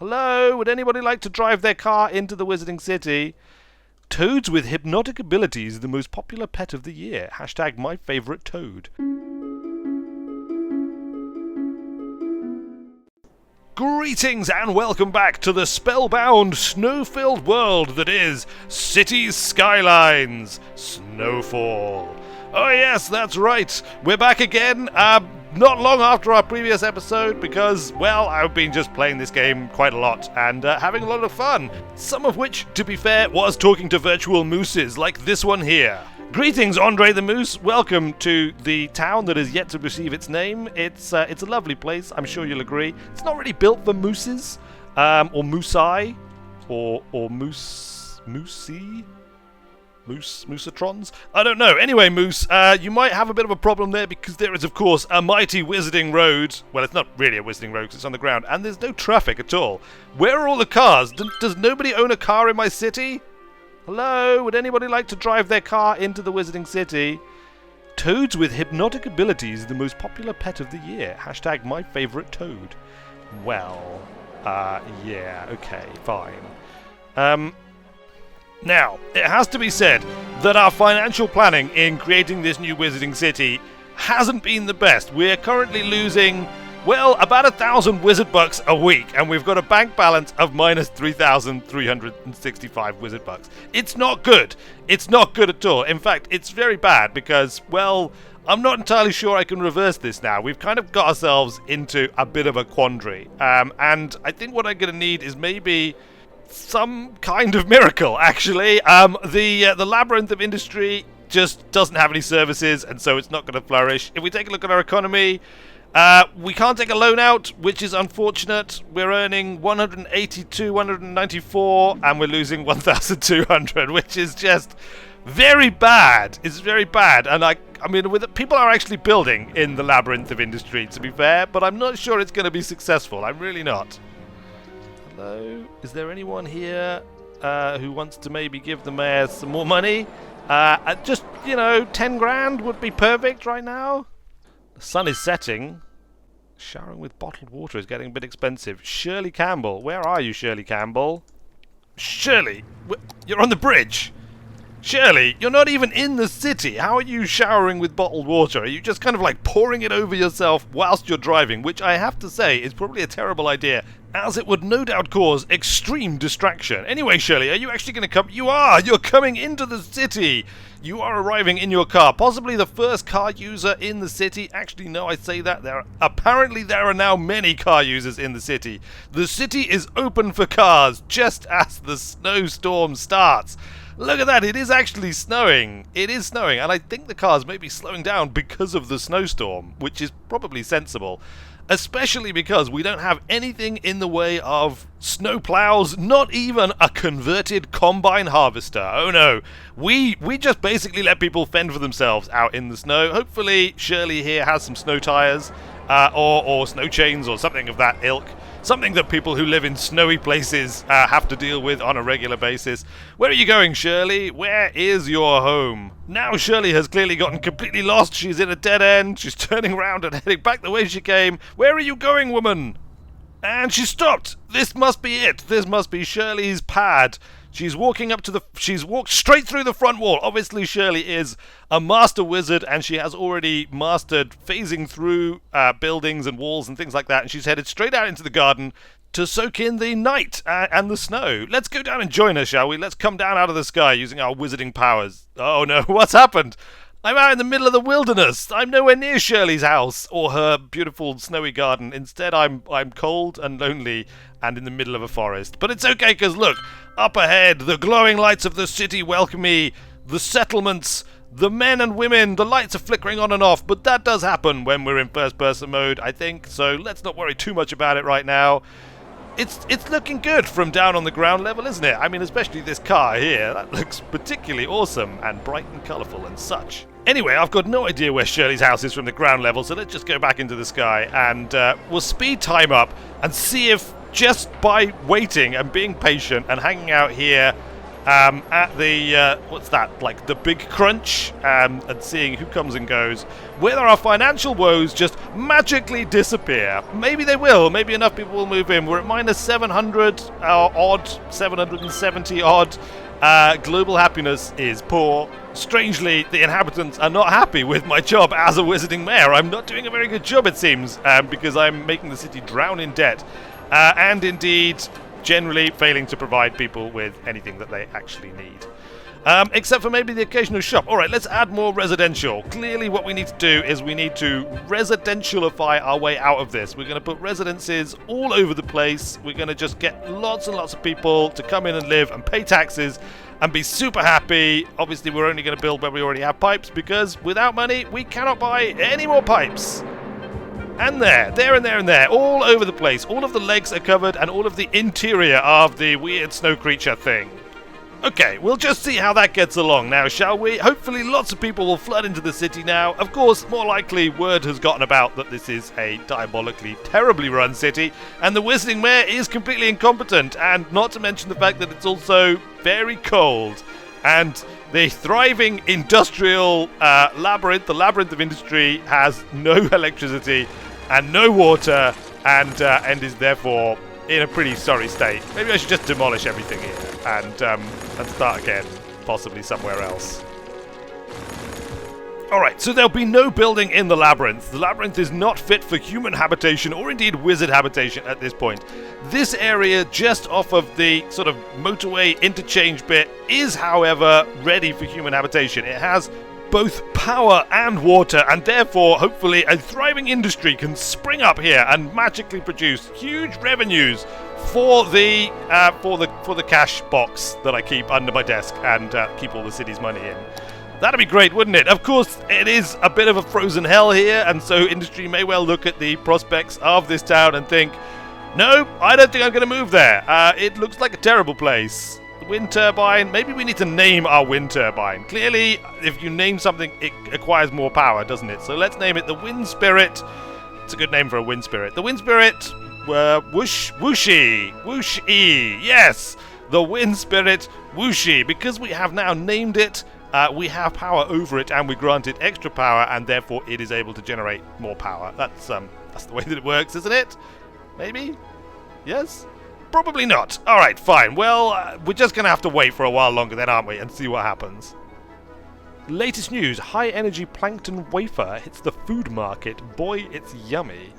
Hello, would anybody like to drive their car into the Wizarding City? Toads with hypnotic abilities, the most popular pet of the year. Hashtag my favorite toad. Greetings and welcome back to the spellbound, snow-filled world that is Cities Skylines Snowfall. Oh yes, that's right. We're back again. Not long after our previous episode because, well, I've been just playing this game quite a lot and having a lot of fun. Some of which, to be fair, was talking to virtual mooses like this one here. Greetings, Andre the Moose. Welcome to the town that is yet to receive its name. It's a lovely place, I'm sure you'll agree. It's not really built for mooses, or moosei, or moosey? Moosatrons? I don't know. Anyway, Moose, you might have a bit of a problem there because there is, of course, a mighty wizarding road. Well, it's not really a wizarding road because it's on the ground, and there's no traffic at all. Where are all the cars? Does nobody own a car in my city? Hello? Would anybody like to drive their car into the Wizarding City? Toads with hypnotic abilities, the most popular pet of the year. Hashtag my favorite toad. Well, yeah, okay, fine. Now, it has to be said that our financial planning in creating this new Wizarding City hasn't been the best. We're currently losing, well, about 1,000 wizard bucks a week, and we've got a bank balance of minus 3,365 wizard bucks. It's not good. It's not good at all. In fact, it's very bad because, well, I'm not entirely sure I can reverse this now. We've kind of got ourselves into a bit of a quandary. And I think what I'm going to need is maybe some kind of miracle, actually. The labyrinth of industry just doesn't have any services, and so it's not going to flourish. If we take a look at our economy, we can't take a loan out, which is unfortunate. We're earning 182, 194, and we're losing 1,200, which is just very bad. It's very bad, and I mean, people are actually building in the labyrinth of industry, to be fair, but I'm not sure it's going to be successful. I'm really not. Hello? Is there anyone here who wants to maybe give the mayor some more money? Just, 10 grand would be perfect right now. The sun is setting. Showering with bottled water is getting a bit expensive. Shirley Campbell. Where are you, Shirley Campbell? Shirley! You're on the bridge! Shirley, you're not even in the city. How are you showering with bottled water? Are you just kind of like pouring it over yourself whilst you're driving? Which I have to say is probably a terrible idea, as it would no doubt cause extreme distraction. Anyway, Shirley, are you actually going to come? You are! You're coming into the city! You are arriving in your car. Possibly the first car user in the city. Actually, no, I say that. Apparently there are now many car users in the city. The city is open for cars just as the snowstorm starts. Look at that, it is actually snowing. It is snowing, and I think the cars may be slowing down because of the snowstorm, which is probably sensible. Especially because we don't have anything in the way of snow plows, not even a converted combine harvester. Oh no, we just basically let people fend for themselves out in the snow. Hopefully Shirley here has some snow tires, or snow chains or something of that ilk. Something that people who live in snowy places have to deal with on a regular basis. Where are you going, Shirley? Where is your home? Now Shirley has clearly gotten completely lost. She's in a dead end. She's turning around and heading back the way she came. Where are you going, woman? And she stopped. This must be it. This must be Shirley's pad. She's walking up to she's walked straight through the front wall. Obviously, Shirley is a master wizard, and she has already mastered phasing through buildings and walls and things like that, and she's headed straight out into the garden to soak in the night and the snow. Let's go down and join her, shall we? Let's come down out of the sky using our wizarding powers. Oh no, what's happened? I'm out in the middle of the wilderness. I'm nowhere near Shirley's house or her beautiful snowy garden. Instead, I'm cold and lonely and in the middle of a forest. But it's okay, because look, up ahead, the glowing lights of the city welcome me. The settlements, the men and women, the lights are flickering on and off. But that does happen when we're in first-person mode, I think. So let's not worry too much about it right now. It's looking good from down on the ground level, isn't it? I mean, especially this car here. That looks particularly awesome and bright and colourful and such. Anyway, I've got no idea where Shirley's house is from the ground level, so let's just go back into the sky and we'll speed time up and see if just by waiting and being patient and hanging out here, at the, what's that, like the big crunch, and seeing who comes and goes, whether our financial woes just magically disappear. Maybe they will, maybe enough people will move in. We're at minus 700 odd, 770 odd. Global happiness is poor. Strangely, the inhabitants are not happy with my job as a wizarding mayor. I'm not doing a very good job, it seems, because I'm making the city drown in debt. And indeed, generally failing to provide people with anything that they actually need. Except for maybe the occasional shop. Alright, let's add more residential. Clearly what we need to do is we need to residentialify our way out of this. We're going to put residences all over the place. We're going to just get lots and lots of people to come in and live and pay taxes and be super happy. Obviously we're only going to build where we already have pipes, because without money we cannot buy any more pipes. And there, and there, all over the place. All of the legs are covered, and all of the interior of the weird snow creature thing. Okay, we'll just see how that gets along now, shall we? Hopefully lots of people will flood into the city now. Of course, more likely word has gotten about that this is a diabolically, terribly run city, and the wizarding mayor is completely incompetent, and not to mention the fact that it's also very cold. And the thriving industrial labyrinth, the labyrinth of industry, has no electricity and no water, and is therefore in a pretty sorry state. Maybe I should just demolish everything here and start again, possibly somewhere else. Alright, so there'll be no building in the labyrinth. The labyrinth is not fit for human habitation or indeed wizard habitation at this point. This area just off of the sort of motorway interchange bit is, however, ready for human habitation. It has both power and water, and therefore, hopefully, a thriving industry can spring up here and magically produce huge revenues for the cash box that I keep under my desk and keep all the city's money in. That'd be great, wouldn't it? Of course, it is a bit of a frozen hell here, and so industry may well look at the prospects of this town and think, no, I don't think I'm going to move there. It looks like a terrible place. The wind turbine, maybe we need to name our wind turbine. Clearly, if you name something, it acquires more power, doesn't it? So let's name it the Wind Spirit. It's a good name for a wind spirit. The Wind Spirit, Whooshy. Yes, the Wind Spirit Whooshy. Because we have now named it, we have power over it, and we grant it extra power, and therefore it is able to generate more power. That's the way that it works, isn't it? Maybe? Yes? Probably not. Alright, fine. Well, we're just going to have to wait for a while longer then, aren't we? And see what happens. Latest news. High-energy plankton wafer hits the food market. Boy, it's yummy.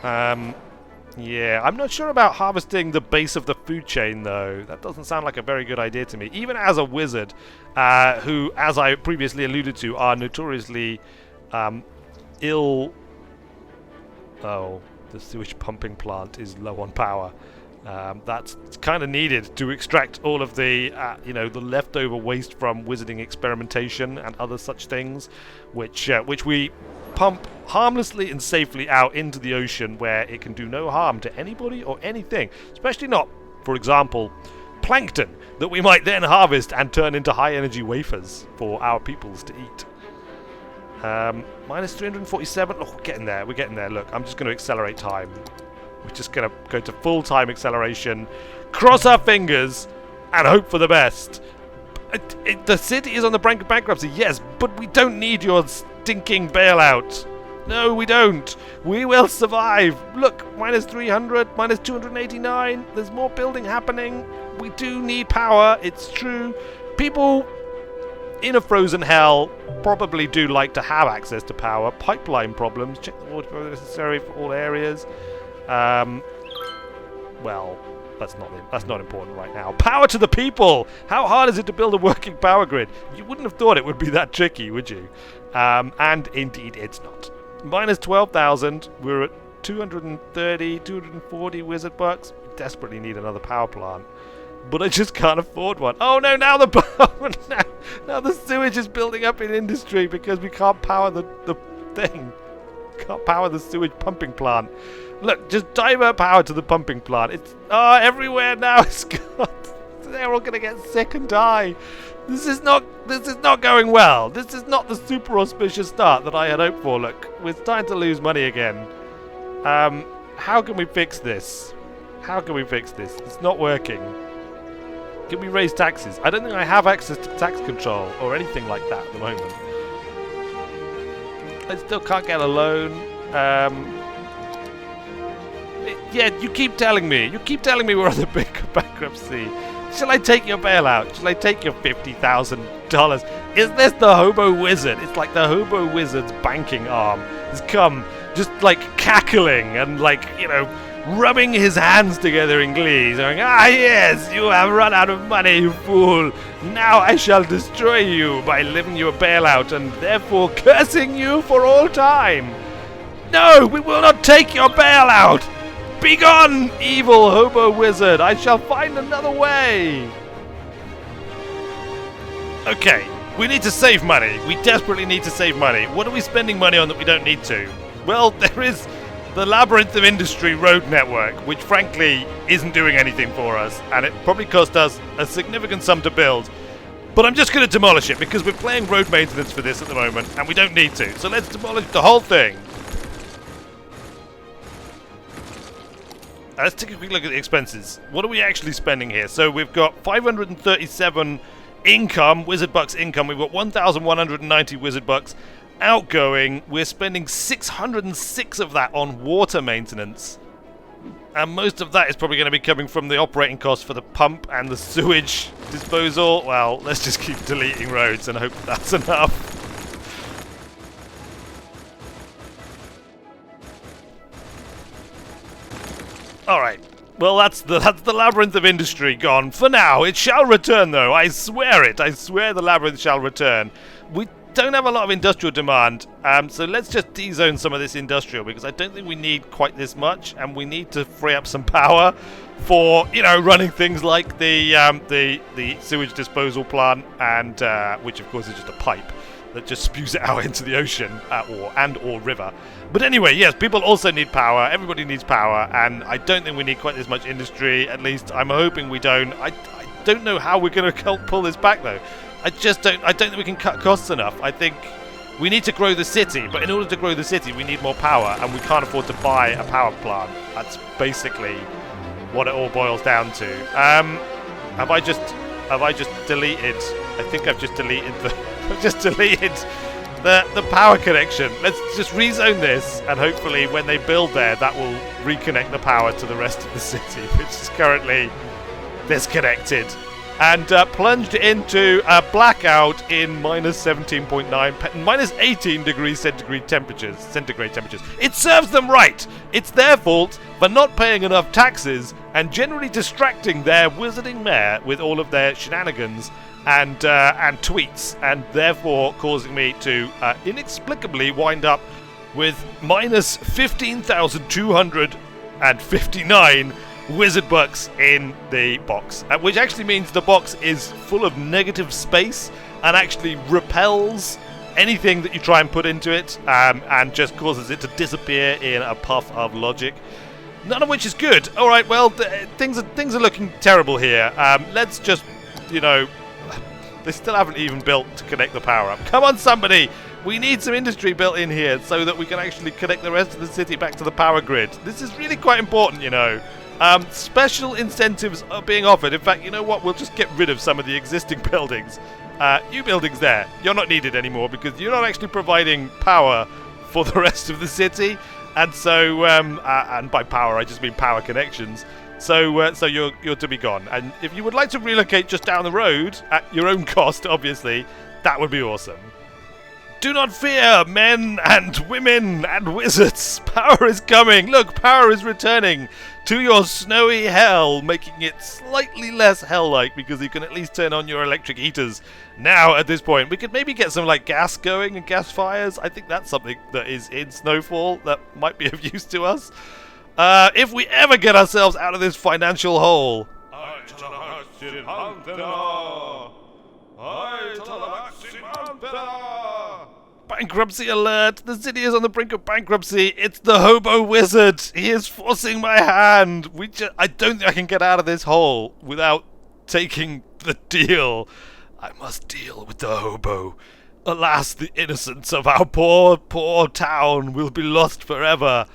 Yeah, I'm not sure about harvesting the base of the food chain, though. That doesn't sound like a very good idea to me. Even as a wizard, who, as I previously alluded to, are notoriously ill... Oh, the sewage pumping plant is low on power. That's kind of needed to extract all of the, the leftover waste from wizarding experimentation and other such things, which we pump harmlessly and safely out into the ocean, where it can do no harm to anybody or anything, especially not, for example, plankton that we might then harvest and turn into high-energy wafers for our peoples to eat. Minus 347. Oh, we're getting there. Look, I'm just going to accelerate time. We're just going to go to full-time acceleration, cross our fingers, and hope for the best. The city is on the brink of bankruptcy, yes, but we don't need your stinking bailout. No, we don't. We will survive. Look, minus 300, minus 289. There's more building happening. We do need power, it's true. People in a frozen hell probably do like to have access to power. Pipeline problems. Check the water necessary for all areas. Well, that's not important right now. Power to the people! How hard is it to build a working power grid? You wouldn't have thought it would be that tricky, would you? And indeed it's not. Minus 12,000. We're at 230, 240 wizard bucks. We desperately need another power plant. But I just can't afford one. Oh no, now the sewage is building up in industry because we can't power the thing. Can't power the sewage pumping plant. Look, just divert power to the pumping plant. It's everywhere now. They're all gonna get sick and die. This is not going well. This is not the super auspicious start that I had hoped for. Look, we're starting to lose money again. How can we fix this? How can we fix this? It's not working. Can we raise taxes? I don't think I have access to tax control or anything like that at the moment. I still can't get a loan. Yeah, you keep telling me. You keep telling me we're on the brink of bankruptcy. Shall I take your bailout? Shall I take your $50,000? Is this the Hobo Wizard? It's like the Hobo Wizard's banking arm has come just like cackling and like, you know, rubbing his hands together in glee, saying, "Ah yes, you have run out of money, you fool. Now I shall destroy you by leaving you a bailout and therefore cursing you for all time. No, we will not take your bailout. Begone, evil Hobo Wizard. I shall find another way." Okay, we need to save money. We desperately need to save money. What are we spending money on that we don't need to? Well, there is the Labyrinth of Industry road network, which frankly isn't doing anything for us, and it probably cost us a significant sum to build. But I'm just going to demolish it because we're playing road maintenance for this at the moment, and we don't need to. So let's demolish the whole thing. Let's take a quick look at the expenses. What are we actually spending here? So we've got 537 income, Wizard Bucks income. We've got 1,190 Wizard Bucks outgoing. We're spending 606 of that on water maintenance. And most of that is probably going to be coming from the operating costs for the pump and the sewage disposal. Well, let's just keep deleting roads and hope that's enough. Alright, well that's the Labyrinth of Industry gone. For now, it shall return though, I swear it. I swear the Labyrinth shall return. We don't have a lot of industrial demand, so let's just de-zone some of this industrial because I don't think we need quite this much, and we need to free up some power for, you know, running things like the sewage disposal plant, and which of course is just a pipe that just spews it out into the ocean or river. But anyway, yes, people also need power. Everybody needs power, and I don't think we need quite this much industry. At least I'm hoping we don't. I don't know how we're going to pull this back though. I don't think we can cut costs enough. I think we need to grow the city, but in order to grow the city, we need more power, and we can't afford to buy a power plant. That's basically what it all boils down to. Have I just deleted? I think I've just deleted the power connection. Let's just rezone this, and hopefully when they build there, that will reconnect the power to the rest of the city, which is currently disconnected. And plunged into a blackout in minus 17.9, minus 18 degrees centigrade temperatures. It serves them right. It's their fault for not paying enough taxes and generally distracting their wizarding mayor with all of their shenanigans and tweets, and therefore causing me to inexplicably wind up with minus 15,259 Wizard Bucks in the box, which actually means the box is full of negative space and actually repels anything that you try and put into it, and just causes it to disappear in a puff of logic. None of which is good. All right, well, things are looking terrible here. Let's just, you know, they still haven't even built to connect the power up. Come on, somebody! We need some industry built in here so that we can actually connect the rest of the city back to the power grid. This is really quite important, you know. Special incentives are being offered. In fact, you know what? We'll just get rid of some of the existing buildings. You buildings there, you're not needed anymore because you're not actually providing power for the rest of the city. And so, and by power, I just mean power connections. So you're to be gone. And if you would like to relocate just down the road at your own cost, obviously, that would be awesome. Do not fear, men and women and wizards. Power is coming. Look, power is returning to your snowy hell, making it slightly less hell-like because you can at least turn on your electric heaters. Now, at this point, we could maybe get some like gas going and gas fires. I think that's something that is in Snowfall that might be of use to us. If we ever get ourselves out of this financial hole. Bankruptcy alert! The city is on the brink of bankruptcy. It's the Hobo Wizard. He is forcing my hand. I don't think I can get out of this hole without taking the deal. I must deal with the hobo. Alas, the innocence of our poor, poor town will be lost forever.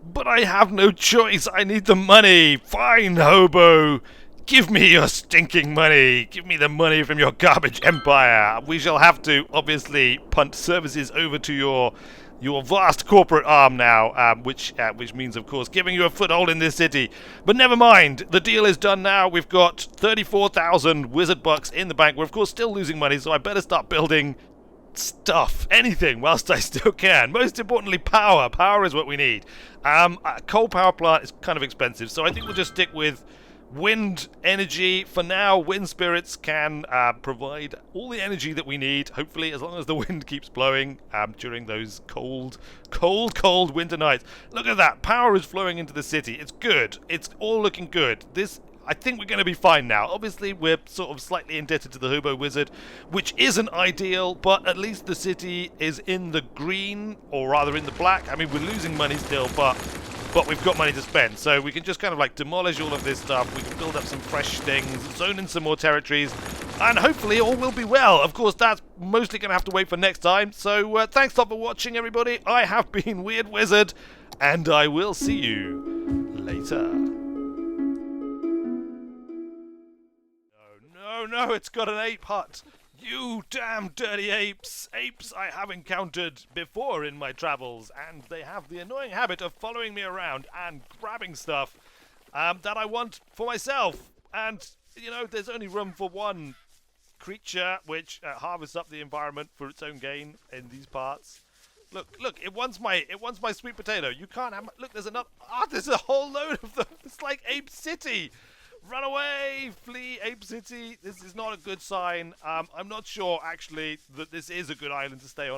But I have no choice. I need the money. Fine, hobo. Give me your stinking money! Give me the money from your garbage empire! We shall have to, obviously, punt services over to your vast corporate arm now, which means, of course, giving you a foothold in this city. But never mind, the deal is done now. We've got 34,000 wizard bucks in the bank. We're, of course, still losing money, so I better start building stuff, anything, whilst I still can. Most importantly, power. Power is what we need. A coal power plant is kind of expensive, so I think we'll just stick with wind energy for now. Wind spirits can provide all the energy that we need, hopefully, as long as the wind keeps blowing during those cold winter nights. Look at that. Power is flowing into the city. It's good. It's all looking good. I think we're going to be fine now. Obviously, we're sort of slightly indebted to the Hobo Wizard, which isn't ideal, but at least the city is in the green, or rather in the black. I mean, we're losing money still, but we've got money to spend. So we can just kind of like demolish all of this stuff. We can build up some fresh things, zone in some more territories, and hopefully all will be well. Of course, that's mostly going to have to wait for next time. So thanks a lot for watching, everybody. I have been Weird Wizard, and I will see you later. No, it's got an ape hut. You damn dirty apes. Apes I have encountered before in my travels, and they have the annoying habit of following me around and grabbing stuff that I want for myself. And, you know, there's only room for one creature which harvests up the environment for its own gain in these parts. Look, it wants my sweet potato. You can't have look, there's another there's a whole load of them. It's like Ape City. Run away! Flee Ape City! This is not a good sign. I'm not sure, actually, that this is a good island to stay on.